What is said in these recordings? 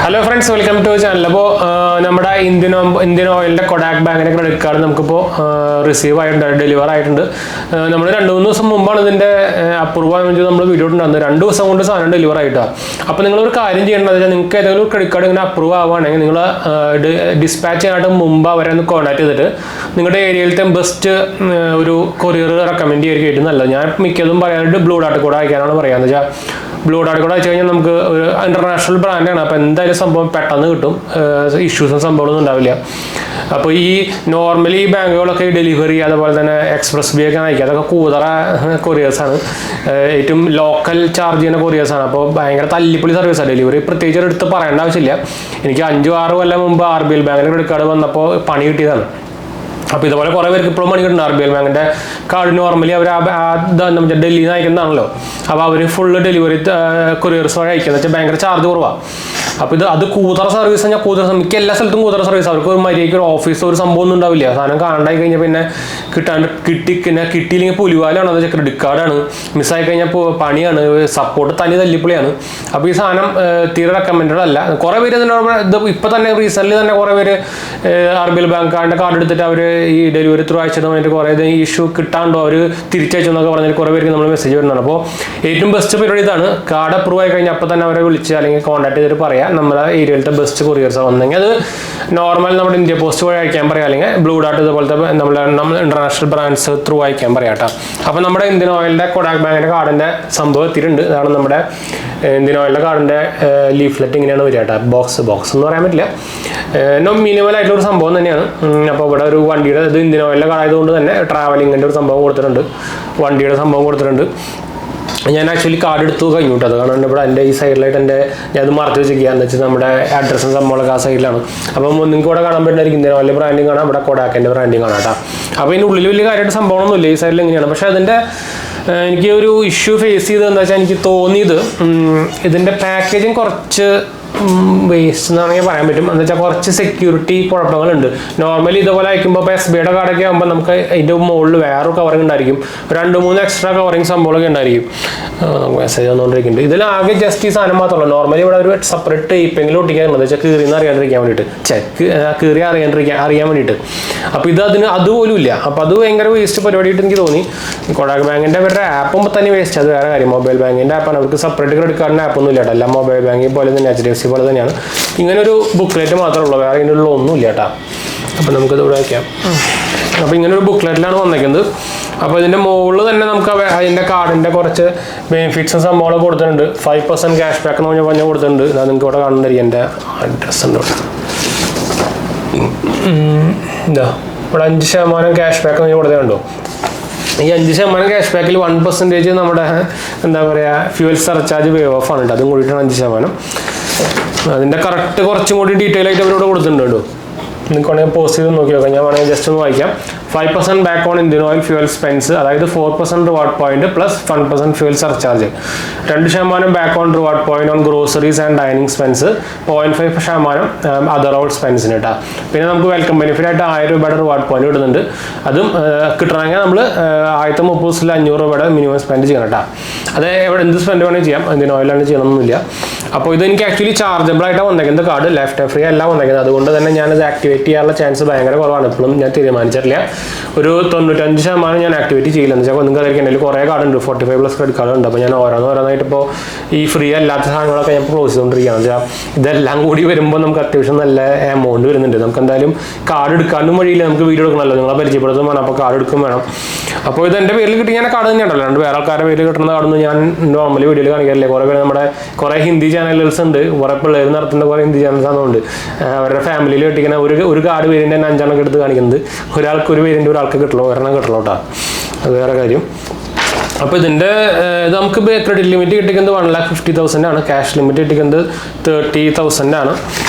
Hello friends, welcome to our channel. നമ്മുടെ Indian ഓയിലിന്റെ Kotak ബാങ്കിന്റെ credit card നമുക്കിപ്പോൾ റിസീവ് ആയിട്ടുണ്ട്, ഡെലിവർ ആയിട്ടുണ്ട്. നമ്മൾ 2-3 ദിവസം മുമ്പാണ് ഇതിന്റെ അപ്രൂവ് ആയിട്ട് നമ്മൾ വീഡിയോ ഇട്ടുണ്ടായിരുന്നത്. 2 ദിവസം കൊണ്ട് സാധനം ഡെലിവർ ആയിട്ടാണ്. അപ്പോൾ നിങ്ങളൊരു കാര്യം ചെയ്യേണ്ടത് വെച്ചാൽ നിങ്ങൾക്ക് ഏതെങ്കിലും ഒരു ക്രെഡിറ്റ് കാർഡ് ഇങ്ങനെ അപ്രൂവ് ആവുകയാണെങ്കിൽ നിങ്ങൾ ഡിസ്പാച്ച് ചെയ്യാനായിട്ട് മുമ്പ് അവരെ ഒന്ന് കോൺടാക്ട് ചെയ്തിട്ട് നിങ്ങളുടെ ഏരിയയിലത്തെ ബെസ്റ്റ് ഒരു കൊറിയർ റെക്കമെൻഡ് ചെയ്യായിരിക്കും ഏറ്റവും നല്ലത്. ഞാൻ മിക്കതും പറയാനായിട്ട് ബ്ലൂ ഡാർട്ട് കോഡ് അയക്കാനാണ് പറയാന്ന് വെച്ചാൽ ബ്ലൂ ഡാർട്ട് കോഡ് അയച്ചു കഴിഞ്ഞാൽ നമുക്ക് ഒരു ഇന്റർനാഷണൽ ബ്രാൻഡാണ്. അപ്പോൾ എന്തായാലും സംഭവം പെട്ടെന്ന് കിട്ടും, ഇഷ്യൂസും സംഭവമൊന്നും ഉണ്ടാവില്ല. അപ്പോൾ ഈ നോർമലി ബാങ്കുകളൊക്കെ ഡെലിവറി അതുപോലെ തന്നെ എക്സ്പ്രസ് ബി ഒക്കെ അയക്കുക, അതൊക്കെ കൂതറ കൊറിയേഴ്സാണ്, ഏറ്റവും ലോക്കൽ ചാർജ് ചെയ്യുന്ന കൊറിയേഴ്സാണ്. അപ്പോൾ ഭയങ്കര തല്ലിപ്പൊളി സർവീസാണ് ഡെലിവറി. പ്രത്യേകിച്ച് എടുത്ത് പറയേണ്ട ആവശ്യമില്ല. എനിക്ക് 5-6 കൊല്ലം മുമ്പ് RBL ബാങ്കിൻ്റെ ക്രെഡിറ്റ് കാർഡ് വന്നപ്പോൾ പണി കിട്ടിയതാണ്. അപ്പോൾ ഇതുപോലെ കുറേ പേർക്ക് ഇപ്പോഴും പണി കിട്ടുന്നുണ്ട്. RBL ബാങ്കിൻ്റെ കാർഡ് നോർമലി അവർ ഡൽഹിയിൽ നിന്ന് അയക്കുന്നതാണല്ലോ. അപ്പോൾ അവർ ഫുള്ള് ഡെലിവറി കൊറിയേഴ്സ് വഴി അയക്കുന്നത് വെച്ചാൽ ഭയങ്കര ചാർജ് കുറവാണ്. അപ്പോൾ അത് കൂതറ സർവീസ് കഴിഞ്ഞാൽ മിക്ക എല്ലാ സ്ഥലത്തും കൂതറ സർവീസ്. അവർക്ക് ഒരു മര്യാദയ്ക്ക് ഒരു ഓഫീസോ ഒരു സംഭവം ഒന്നും ഉണ്ടാവില്ല. സാധനം കാണാണ്ടായി കഴിഞ്ഞാൽ പിന്നെ കിട്ടിയില്ലെങ്കിൽ പുലിവാലാണ്. അത് ക്രെഡിറ്റ് കാർഡാണ്, മിസ്സായി കഴിഞ്ഞാൽ പണിയാണ്, സപ്പോർട്ട് തല്ലിപ്പൊളിയാണ്. അപ്പോൾ ഈ സാധനം തീരെ റെക്കമെൻഡഡ് അല്ല. കുറേ പേര് ഇത് ഇപ്പോൾ തന്നെ റീസെൻ്റ്ലി തന്നെ കുറേ പേര് RBL ബാങ്ക് കാർഡ് എടുത്തിട്ട് അവർ ഈ ഡെലിവറി ത്രൂ അയച്ചത് വേണ്ടിയിട്ട് കുറേ ഇഷ്യൂ കിട്ടാണ്ടോ അവർ തിരിച്ചയച്ചു എന്നൊക്കെ പറഞ്ഞാൽ കുറേ പേർക്ക് നമ്മൾ മെസ്സേജ് വരുന്നതാണ്. അപ്പോൾ ഏറ്റവും ബെസ്റ്റ് പരിപാടി ഇതാണ്. കാർഡ് അപ്രൂവ് ആയി കഴിഞ്ഞാൽ അപ്പോൾ തന്നെ അവരെ വിളിച്ച് അല്ലെങ്കിൽ കോൺടാക്ട് ചെയ്തിട്ട് പറയാം നമ്മുടെ ഏരിയയിലത്തെ ബെസ്റ്റ് കൊറിയേഴ്സ് വന്നെങ്കിൽ അത് നോർമൽ നമ്മുടെ ഇന്ത്യ പോസ്റ്റ് വഴി അയക്കാൻ പറയാം, അല്ലെങ്കിൽ ബ്ലൂ ഡാർട്ട് ഇതുപോലത്തെ നമ്മൾ ഇന്റർനാഷണൽ ബ്രാൻഡ്സ് ത്രൂ അയക്കാൻ പറയാം കേട്ടോ. അപ്പോൾ നമ്മുടെ ഇന്ത്യൻ ഓയിലിൻ്റെ കൊടാക് ബാങ്കിൻ്റെ കാർഡിൻ്റെ സംഭവം എത്തിയിട്ടുണ്ട്. ഇതാണ് നമ്മുടെ ഇന്ത്യൻ ഓയിലിൻ്റെ കാർഡിൻ്റെ ലീഫ്ലെറ്റ് ഇങ്ങനെയാണ് വരിക കേട്ടോ. ബോക്സ് എന്ന് പറയാൻ പറ്റില്ല, മിനിമൽ ആയിട്ടുള്ളൊരു സംഭവം തന്നെയാണ്. അപ്പോൾ ഇവിടെ ഒരു വണ്ടിയുടെ ഇത് ഇന്ത്യൻ ഓയിലിൻ്റെ കാർഡായതുകൊണ്ട് തന്നെ ട്രാവലിങ്ങിൻ്റെ ഒരു സംഭവം കൊടുത്തിട്ടുണ്ട്, വണ്ടിയുടെ സംഭവം കൊടുത്തിട്ടുണ്ട്. ഞാൻ ആക്ച്വലി കാർഡ് എടുത്തു കഴിഞ്ഞു കേട്ടോ. അത് കാരണം ഇവിടെ എൻ്റെ ഈ സൈഡിലായിട്ട് ഞാൻ അത് മറച്ചു വെച്ചിരിക്കുക. എന്ന് വെച്ചാൽ നമ്മുടെ അഡ്രസ്സും സംഭവങ്ങളൊക്കെ ആ സൈഡിലാണ്. അപ്പം നിങ്ങൾക്ക് ഇവിടെ കാണാൻ പറ്റുന്നതായിരിക്കും ഇന്ത്യൻ ഓയിലിൻ്റെ ബ്രാൻഡിങ് കാണാം, ഇവിടെ കൊടാക്കിൻ്റെ ബ്രാൻഡിങ് കാണാം കേട്ടോ. അപ്പോൾ ഇതിൻ്റെ ഉള്ളിൽ വലിയ കാര്യമായിട്ട് സംഭവമൊന്നുമില്ല, ഈ സൈഡിൽ എങ്ങനെയാണ്. പക്ഷേ അതിൻ്റെ എനിക്ക് ഒരു ഇഷ്യൂ ഫേസ് ചെയ്തത് എന്താ വെച്ചാൽ എനിക്ക് തോന്നിയത് ഇതിൻ്റെ പാക്കേജിങ് കുറച്ച് വേസ്റ്റ് എന്നാണെങ്കിൽ പറയാൻ പറ്റും. എന്ന് വെച്ചാൽ കുറച്ച് സെക്യൂരിറ്റി കുഴപ്പങ്ങളുണ്ട്. നോർമലി ഇതുപോലെ അയക്കുമ്പോൾ ഇപ്പോൾ SBIയുടെ കാർഡൊക്കെ ആകുമ്പോൾ നമുക്ക് അതിൻ്റെ മുകളിൽ വേറൊരു കവറിങ് ഉണ്ടായിരിക്കും, 2-3 എക്സ്ട്രാ കവറിങ് സംഭവങ്ങളൊക്കെ ഉണ്ടായിരിക്കും. നമുക്ക് മെസ്സേജ് വന്നുകൊണ്ടിരിക്കുന്നുണ്ട്. ഇതിലാകെ ജസ്റ്റ് ഈ സാധനം മാത്രമല്ല. നോർമലി ഇവിടെ ഒരു സെപ്പറേറ്റ് ടേപ്പെങ്കിലും ഒട്ടിക്കാറുണ്ട്, വെച്ചാൽ കീറിന്ന് അറിയാണ്ടിരിക്കാൻ വേണ്ടിയിട്ട്, കീറി അറിയാൻ വേണ്ടിയിട്ട്. അപ്പോൾ അതുപോലും ഇല്ല. അപ്പോൾ അത് ഭയങ്കര വേസ്റ്റ് പരിപാടിയായിട്ട് എനിക്ക് തോന്നി. കൊടാക് ബാങ്കിൻ്റെ അവരുടെ ആപ്പും തന്നെ വേസ്റ്റ്, അത് വേറെ കാര്യം. മൊബൈൽ ബാങ്കിൻ്റെ ആപ്പാണ്, അവർക്ക് സെപ്പറേറ്റ് ക്രെഡിറ്റ് കാർഡിൻ്റെ ആപ്പൊന്നും ഇല്ല കേട്ടോ. എല്ലാം മൊബൈൽ ബാങ്കിൽ പോലെ തന്നെ HDFC പോലെ തന്നെയാണ്. ഇങ്ങനെ ഒരു ബുക്ക്ലെറ്റ് മാത്രമേ ഉള്ളൂ, വേറെ ഇതിനുള്ള ഒന്നും ഇല്ല കേട്ടോ. അപ്പോൾ നമുക്കിത് ഇവിടെ വയ്ക്കാം. അപ്പോൾ ഇങ്ങനെ ഒരു ബുക്ക്ലെറ്റിലാണ് വന്നേക്കുന്നത്. അപ്പോൾ ഇതിൻ്റെ മുകളിൽ തന്നെ നമുക്ക് അതിൻ്റെ കാർഡിൻ്റെ കുറച്ച് ബെനിഫിറ്റ്സും സംഭവങ്ങളൊക്കെ കൊടുത്തിട്ടുണ്ട്. 5% ക്യാഷ് ബാക്ക് എന്ന് പറഞ്ഞാൽ കൊടുത്തിട്ടുണ്ട്. അത് നിങ്ങൾക്ക് ഇവിടെ കാണുന്നില്ല, എൻ്റെ അഡ്രസ്സ് ഉണ്ട് എന്താ ഇവിടെ 5% ക്യാഷ് ബാക്ക് എന്ന് കൊടുത്തിട്ടുണ്ടോ. ഈ 5% ക്യാഷ് ബാക്കിൽ 1% നമ്മുടെ എന്താ പറയുക ഫ്യൂവൽ സർചാർജ് വേവ് ഓഫ് ആണ് കേട്ടോ. അതും കൂടിയിട്ടാണ് 5%. അതിൻ്റെ കറക്റ്റ് കുറച്ചും കൂടി ഡീറ്റെയിൽ ആയിട്ട് അവരോട് കൊടുത്തിട്ടുണ്ട് കേട്ടോ. നിങ്ങൾക്ക് വേണമെങ്കിൽ പോസ്റ്റ് ചെയ്ത് നോക്കി നോക്കാം. ഞാൻ വേണമെങ്കിൽ ജസ്റ്റ് ഒന്ന് വായിക്കാം. 5% back on Indian Oil fuel spends, അതായത് 4% reward point plus 1% fuel surcharge. 2% back on reward point on groceries and dining spends, 0.5% other out സ്പെൻസിന് കേട്ടോ. പിന്നെ നമുക്ക് വെൽക്കം ബെനിഫിറ്റ് ആയിട്ട് 1000 രൂപയുടെ റിവാർഡ് പോയിന്റ് കിട്ടുന്നുണ്ട്. അതും കിട്ടണമെങ്കിൽ നമ്മൾ 1030 500 രൂപയുടെ മിനിമം സ്പെൻഡ് ചെയ്യണം കേട്ടോ. അത് എവിടെ എന്ത് സ്പെൻഡ് വേണമെങ്കിൽ ചെയ്യാം, ഇന്ത്യൻ ഓയിലാണ് ചെയ്യണമെന്നില്ല. അപ്പോൾ ഇത് എനിക്ക് ആക്ച്വലി ചാർജബിൾ ആയിട്ടാണ് വന്നേക്കുന്നത് കാർഡ്, ലെഫ്റ്റ് ഫ്രീ അല്ല വന്നേക്കുന്നത്. അതുകൊണ്ട് തന്നെ ഞാനത് ആക്ടിവേറ്റ് ചെയ്യാനുള്ള ചാൻസ് ഭയങ്കര കുറവാണ്. ഇപ്പോഴും ഞാൻ തീരുമാനിച്ചിട്ടില്ല. ഒരു 95% ഞാൻ ആക്ടിവേറ്റ് ചെയ്യില്ല. എന്ന് വെച്ചാൽ നിങ്ങൾക്ക് അറിയിക്കാൻ അതിൽ കുറേ കാർഡ് ഉണ്ട്, 45+ ക്രെഡിറ്റ് കാർഡ് ഉണ്ട്. അപ്പോൾ ഞാൻ ഓരോന്നായിട്ട് ഇപ്പോൾ ഈ ഫ്രീ അല്ലാത്ത സാധനങ്ങളൊക്കെ ഞാൻ ക്ലോസ് ചെയ്തുകൊണ്ടിരിക്കുകയാണ്. വെച്ചാൽ ഇതെല്ലാം കൂടി വരുമ്പോൾ നമുക്ക് അത്യാവശ്യം നല്ല എമൗണ്ട് വരുന്നുണ്ട്. നമുക്ക് എന്തായാലും കാർഡ് എടുക്കാനും വഴിയില്ല, നമുക്ക് വീഡിയോ എടുക്കണമല്ലോ, നിങ്ങളെ പരിചയപ്പെടുത്തും വേണം. അപ്പോൾ കാർഡ് എടുക്കും വേണം. അപ്പോൾ ഇത് എൻ്റെ പേരിൽ കിട്ടി ഞാൻ കാർഡ് തന്നെ ഉണ്ടല്ലോ, അല്ലാണ്ട് വേറെ ആൾക്കാരുടെ പേരിൽ കിട്ടുന്ന കാർഡൊന്നും ഞാൻ നോർമലി വീഡിയോയിൽ കാണിക്കാറില്ല. കുറേ പേര് നമ്മുടെ കുറേ ഹിന്ദി ചാനലുകൾസ് ഉണ്ട്, കുറേ പിള്ളേർ നടത്തുന്ന കുറേ ഹിന്ദി ചാനൽസ് ആണെന്നുണ്ട്. അവരുടെ ഫാമിലിയിൽ കിട്ടിക്കുന്ന ഒരു കാർഡ് പേരിൻ്റെ 5 എണ്ണം എടുത്ത് കാണിക്കുന്നത്. ഒരാൾക്ക് ഒരു പേരിൻ്റെ ഒരാൾക്ക് കിട്ടണം, ഒരെണ്ണം കിട്ടണം കേട്ടോ. അത് വേറെ കാര്യം. അപ്പോൾ ഇതിൻ്റെ നമുക്ക് ക്രെഡിറ്റ് ലിമിറ്റ് കിട്ടിക്കുന്നത് 1,50,000 ആണ്. ക്യാഷ് ലിമിറ്റ് കിട്ടിക്കുന്നത് 30,000 ആണ്.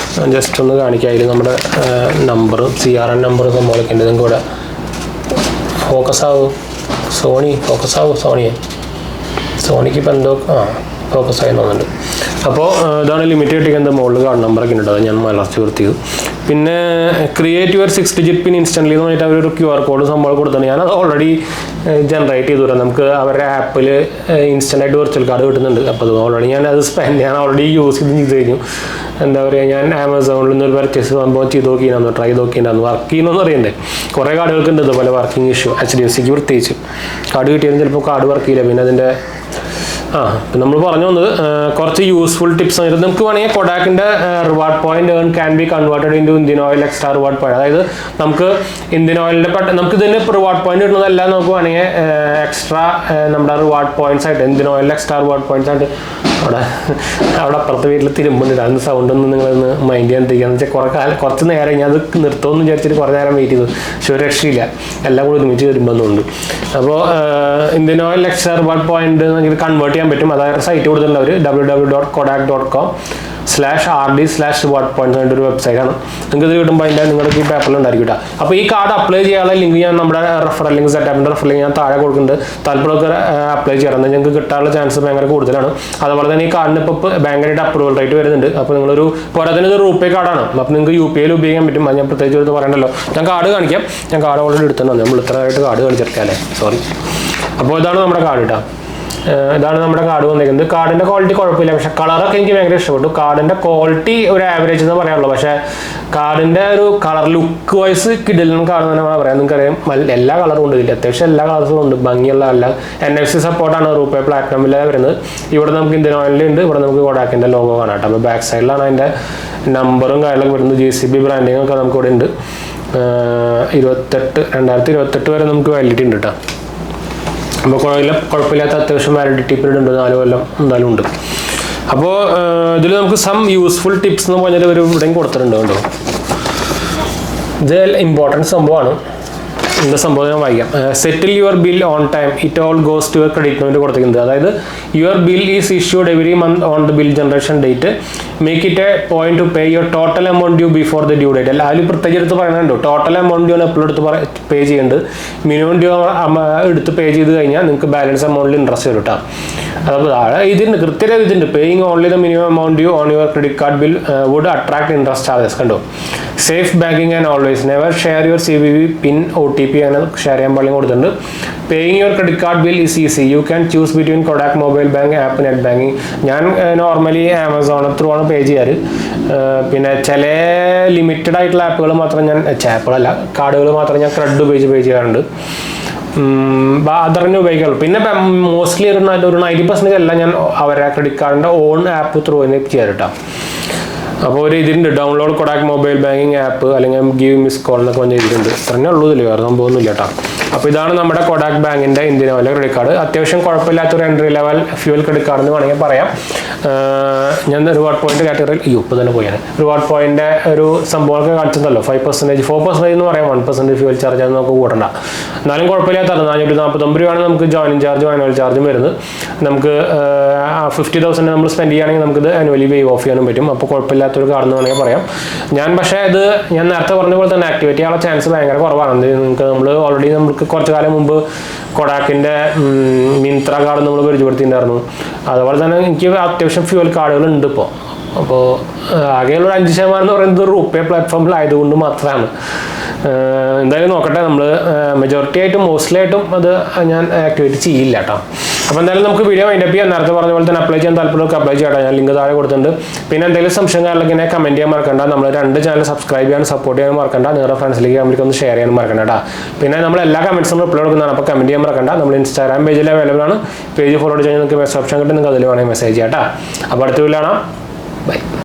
ജസ്റ്റ് ഒന്ന് കാണിക്കാം. അതിൽ നമ്മുടെ നമ്പറും CRN നമ്പറും സംഭവമൊക്കെ ഉണ്ട്. നിങ്ങൾക്ക് ഇവിടെ ഫോക്കസ് ആവും സോണിക്ക് ഇപ്പോൾ എന്തോ ഫോക്കസ് ആയി തോന്നുന്നുണ്ട്. അപ്പോൾ ഇതാണ് ലിമിറ്റ് കിട്ടിക്കുന്നത്. മുകളിൽ കാർഡ് നമ്പറൊക്കെ ഉണ്ട്, അത് ഞാൻ മലർച്ച വരുത്തിയത്. പിന്നെ create your 6 digit pin instantly എന്ന് പറഞ്ഞിട്ട് അവരൊരു QR കോഡ് സംഭവം കൊടുത്തിട്ടുണ്ട്. ഞാനത് ഓൾറെഡി ജനറേറ്റ് ചെയ്തു തരാം. നമുക്ക് അവരുടെ ആപ്പിൽ ഇൻസ്റ്റൻ്റായിട്ട് വെർച്വൽ കാർഡ് കിട്ടുന്നുണ്ട്. അപ്പോൾ അത് ഓൾറെഡി ഞാൻ ഓൾറെഡി യൂസ് ചെയ്ത് കഴിഞ്ഞു. എന്താ പറയുക, ഞാൻ ആമസോണിൽ നിന്ന് ഒരു പർച്ചേസ് സംഭവം ചെയ്ത് നോക്കിയിരുന്നു, ട്രൈ നോക്കിയിട്ടുണ്ടായിരുന്നു. വർക്ക് ചെയ്യുന്നതെന്ന് അറിയണ്ടേ. കുറേ കാർഡുകൾക്കുണ്ട് ഇതുപോലെ വർക്കിംഗ് ഇഷ്യൂ. HDFCക്ക് പ്രത്യേകിച്ച് കാർഡ് കിട്ടിയാലും ചിലപ്പോൾ കാർഡ് വർക്ക് ചെയ്യില്ല. പിന്നെ അതിൻ്റെ നമ്മൾ പറഞ്ഞു വന്നത് കുറച്ച് യൂസ്ഫുൾ ടിപ്സ് ആയിട്ട് നമുക്ക് വേണമെങ്കിൽ കൊഡാക്കിൻ്റെ reward point earn can be converted in to Indian Oil extra reward point. അതായത് നമുക്ക് ഇന്ത്യൻ ഓയിലിൻ്റെ നമുക്ക് ഇതിന് റിവാർഡ് പോയിന്റ് കിട്ടുന്നതെല്ലാം നമുക്ക് വേണമെങ്കിൽ എക്സ്ട്രാ നമ്മുടെ റിവാർഡ് പോയിന്റ്സ് ആയിട്ട് ഇന്ത്യൻ ഓയിലിൽ എക്സ്ട്രാ റിവാർഡ് പോയിന്റ്സ് ആയിട്ട് അവിടെ അപ്പുറത്തെ വീട്ടിൽ തിരുമ്പുന്നുണ്ട്. അതിന് സൗണ്ടൊന്നും നിങ്ങളൊന്ന് മൈൻഡ് ചെയ്യാണ്ടിരിക്കുകയെന്ന് വെച്ചാൽ കുറച്ച് നേരം ഞാൻ അത് നിർത്തുമെന്ന് വിചാരിച്ചിട്ട് കുറേ നേരം വെയിറ്റ് ചെയ്തു. പക്ഷേ ഒരു രക്ഷയില്ല, എല്ലാം കൂടി ഒരുമിച്ച് തിരുമ്പുന്നുണ്ട്. അപ്പോൾ Indian Oil extra reward point convert ചെയ്യാൻ പറ്റും. അതായത് സൈറ്റ് കൊടുത്തിട്ടുണ്ട് അവർ www.kodak.com/rd/reward points ഒരു വെബ്സൈറ്റാണ്. നിങ്ങൾക്ക് ഇത് കിട്ടുമ്പോൾ അതിൻ്റെ നിങ്ങൾക്ക് ഈ പേപ്പറിൽ ഉണ്ടായിരിക്കും കേട്ടോ. അപ്പോൾ ഈ കാർഡ് അപ്ലൈ ചെയ്യാനുള്ള ലിങ്ക് ഞാൻ നമ്മുടെ റെഫറൽ ലിങ്ക് സെറ്റാപ്പിൻ്റെ റെഫറൽ ലിങ്ക് ഞാൻ താഴെ കൊടുക്കുന്നുണ്ട്. താല്പര്യമൊക്കെ അപ്ലൈ ചെയ്യാം. എന്നാൽ നിങ്ങൾക്ക് കിട്ടാനുള്ള ചാൻസ് ഭയങ്കര കൂടുതലാണ്. അതുപോലെ തന്നെ ഈ കാർഡിന് ഇപ്പോൾ ബാങ്കിൻ്റെ അപ്രൂവൽ റേറ്റ് വരുന്നുണ്ട്. അപ്പോൾ നിങ്ങളൊരു പോരാത്തന്നെ ഇത് റൂപേ കാർഡാണ്. അപ്പോൾ നിങ്ങൾക്ക് UPI ഉപയോഗിക്കാൻ പറ്റും. അത് ഞാൻ പ്രത്യേകിച്ച് എടുത്ത് പറയണ്ടല്ലോ. ഞാൻ കാർഡ് കാണിക്കാം. ഞാൻ കാർഡ് ഓൾറെഡി എടുത്തിട്ടുണ്ട്. നമ്മൾ ഇത്രയായിട്ട് കാർഡ് കാണിച്ചിരിക്കാം അല്ലേ, സോറി. അപ്പോൾ ഇതാണ് നമ്മുടെ കാർഡ് കേട്ടോ. ഇതാണ് നമ്മുടെ കാർഡ് വന്നിരിക്കുന്നത്. കാർഡിൻ്റെ ക്വാളിറ്റി കുഴപ്പമില്ല, പക്ഷേ കളറൊക്കെ എനിക്ക് ഭയങ്കര ഇഷ്ടപ്പെട്ടു. കാർഡിൻ്റെ ക്വാളിറ്റി ഒരു ആവറേജ് എന്ന് പറയാനുള്ളൂ. പക്ഷേ കാർഡിൻ്റെ ഒരു കളർ ലുക്ക് വൈസ് കിടിലൻ കാർഡ് തന്നെ പറയാം. നിങ്ങൾക്കറിയാം എല്ലാ കളറും ഉണ്ട് ഇതിൽ, അത്യാവശ്യം എല്ലാ കളേഴ്സും ഉണ്ട്, ഭംഗിയുള്ള എല്ലാം. NFC സപ്പോർട്ടാണ്, റൂപേ പ്ലാറ്റിനമിൽ വരുന്നത്. ഇവിടെ നമുക്ക് ഇന്ത്യൻ ഓയിലിൽ ഉണ്ട്, ഇവിടെ നമുക്ക് കൊഡാക്കിൻ്റെ ലോഗോ കാണാം കേട്ടോ. അപ്പോൾ ബാക്ക് സൈഡിലാണ് അതിൻ്റെ നമ്പറും കാര്യങ്ങളൊക്കെ വരുന്നത്. GCB ബ്രാൻഡിങ് ഒക്കെ നമുക്ക് ഇവിടെ ഉണ്ട്. 2028 വരെ നമുക്ക് വാലിഡിറ്റി ഉണ്ട് കേട്ടോ. അപ്പോൾ കുഴപ്പമില്ലാത്ത അത്യാവശ്യം വാലിഡിറ്റി പീരീഡ് ഉണ്ട്, 4 കൊല്ലം എന്തായാലും ഉണ്ട്. അപ്പോൾ ഇതിൽ നമുക്ക് യൂസ്ഫുൾ ടിപ്സ് എന്ന് പറഞ്ഞാൽ ഒരു ഇവിടെയും കൊടുത്തിട്ടുണ്ട് കേട്ടോ. ഇത് ഇമ്പോർട്ടൻറ്റ് സംഭവമാണ്. എന്താ സംഭവം ഞാൻ വായിക്കാം. Settle your bill on time, it all goes to your credit note കൊടുത്തിരിക്കുന്നത്. അതായത് your bill is issued every month on the bill generation date. Make it a point to pay your total amount due before the due date. അല്ല, അതിൽ പ്രത്യേകിച്ച് എടുത്ത് പറയുന്നുണ്ടോ, total amount due ആണ് എപ്പോഴും എടുത്ത് പേ ചെയ്യേണ്ടത്. മിനിമം ഡ്യൂ എടുത്ത് പേ ചെയ്ത് കഴിഞ്ഞാൽ നിങ്ങൾക്ക് ബാലൻസ് എമൗണ്ടിൽ ഇൻട്രസ്റ്റ് വരും കേട്ടോ. അപ്പോൾ ഇതിൻ്റെ കൃത്യത ഇതിൻ്റെ paying only the minimum amount due on your credit card bill would attract interest charges. കണ്ടോ. Safe banking and always never share your CVV PIN OTP അങ്ങനെ ഷെയർ ചെയ്യാൻ പാടില്ല കൊടുത്തിട്ടുണ്ട്. Paying your credit card bill is easy. You can choose between Kotak mobile bank app, net banking. ഞാൻ normally Amazon through ആണ് pay ചെയ്യാറ്. പിന്നെ ചില ലിമിറ്റഡ് ആയിട്ടുള്ള ആപ്പുകൾ മാത്രം ഞാൻ ആപ്പുകളല്ല കാർഡുകൾ മാത്രം ഞാൻ ക്രെഡ് ഉപയോഗിച്ച് പേ ചെയ്യാറുണ്ട്. അതറിഞ്ഞ് ഉപയോഗിക്കാറുള്ളൂ. പിന്നെ മോസ്റ്റ്ലി ഒരു 90% എല്ലാം ഞാൻ അവരുടെ ക്രെഡിറ്റ് കാർഡിൻ്റെ ഓൺ ആപ്പ് ത്രൂ തന്നെ ചെയ്യാറ് കേട്ടോ. അപ്പോൾ ഒരു ഇതിൻ്റെ download Kodak mobile banking app അല്ലെങ്കിൽ ഗീവ് മിസ് കോൾ എന്നൊക്കെ പറഞ്ഞ ഇതിലുണ്ട്. ഇത്രന്നെ ഉള്ളൂ, ഇതിൽ വേറെ സംഭവമൊന്നുമില്ല കേട്ടോ. അപ്പോൾ ഇതാണ് നമ്മുടെ കൊഡാക് ബാങ്കിൻ്റെ ഇന്ത്യൻ ഓയിൽ ക്രെഡിറ്റ് കാർഡ്. അത്യാവശ്യം കുഴപ്പമില്ലാത്തൊരു entry level fuel credit card എന്ന് വേണമെങ്കിൽ പറയാം. ഞാൻ റിവാർഡ് പോയിന്റ് കാറ്റഗറിയിൽ ഇപ്പോൾ തന്നെ പോയാണ്. റിവാർഡ് പോയിന്റ് ഒരു സംഭവമൊക്കെ കാണിച്ചതല്ലോ, 5%, 4% എന്ന് പറയാം. 1% ഫ്യൂൽ ചാർജ് ആണ് നമുക്ക് കൂട്ടണ്ട. എന്നാലും കുഴപ്പമില്ലാത്തതാണ്. 449 രൂപയാണ് നമുക്ക് ജോയിനിങ് ചാർജും ആനുവൽ ചാർജും വരുന്നത്. നമുക്ക് 50,000 നമ്മൾ സ്പെൻഡ് ചെയ്യുകയാണെങ്കിൽ നമുക്കിത് ആനുവലി വേവ് ഓഫ് ചെയ്യാനും പറ്റും. അപ്പോൾ കുഴപ്പമില്ലാത്തൊരു കാർഡ് എന്ന് വേണമെങ്കിൽ പറയാം. പക്ഷേ ഇത് ഞാൻ നേരത്തെ പറഞ്ഞ പോലെ തന്നെ ആക്ടിവേറ്റ് ചെയ്യാനുള്ള ചാൻസ് ഭയങ്കര കുറവാണ്. നിങ്ങൾക്ക് ഓൾറെഡി നമുക്ക് കുറച്ച് കാലം മുമ്പ് കൊഡാക്കിൻ്റെ മിന്ത്ര കാർഡ് നമ്മൾ പരിചയപ്പെടുത്തിയിട്ടുണ്ടായിരുന്നു. അതുപോലെ തന്നെ എനിക്ക് അത്യാവശ്യം ഫ്യൂൽ കാർഡുകൾ ഉണ്ട് ഇപ്പോൾ. അപ്പോൾ ആകെയുള്ള 5% എന്ന് പറയുന്നത് റൂപേ പ്ലാറ്റ്ഫോമിലായതുകൊണ്ട് മാത്രമാണ്. എന്തായാലും നോക്കട്ടെ, നമ്മൾ മെജോറിറ്റി ആയിട്ടും മോസ്റ്റ്ലി ആയിട്ടും അത് ഞാൻ ആക്ടിവേറ്റ് ചെയ്യില്ല കേട്ടോ. അപ്പോൾ എന്തായാലും നമുക്ക് വീഡിയോ വൈൻഡപ്പ് ചെയ്യാം. നേരത്തെ പറഞ്ഞ പോലെ തന്നെ അപ്ലൈ ചെയ്യാൻ താല്പര്യമൊക്കെ അപ്ലൈ ചെയ്യാം. ഞാൻ ലിങ്ക് താഴെ കൊടുത്തിട്ടുണ്ട്. പിന്നെ എന്തെങ്കിലും സംശയം കാര്യങ്ങളൊക്കെ ഇങ്ങനെ കമൻറ്റ് ചെയ്യാൻ മറക്കണ്ട. നമ്മൾ 2 ചാനൽ സബ്സ്ക്രൈബ് ചെയ്യാൻ സപ്പോർട്ട് ചെയ്യാൻ മറക്കണ്ട. നിങ്ങളുടെ ഫ്രണ്ട്സിലേക്ക് കമ്പനിക്ക് ഒന്ന് ഷെയർ ചെയ്യാൻ മറക്കണ്ട കേട്ടോ. പിന്നെ നമ്മൾ എല്ലാ കമൻറ്റ്സും റിപ്ലൈ കൊടുക്കുന്നതാണ്. അപ്പോൾ കമൻറ്റ് ചെയ്യാൻ മറക്കണ്ട. നമ്മൾ ഇൻസ്റ്റാഗ്രാം പേജിൽ അവൈലബിൾ ആണ്. പേജ് ഫോളോ ചെയ്ത് നിങ്ങൾക്ക് മെസ്സേജ് ഓപ്ഷൻ കിട്ടും. നിങ്ങൾക്ക് അതിൽ വേണമെങ്കിൽ മെസ്സേജ് ചെയ്യാം കേട്ടോ. അപ്പോൾ അടുത്ത വീഡിയോ കാണാം. ബൈ.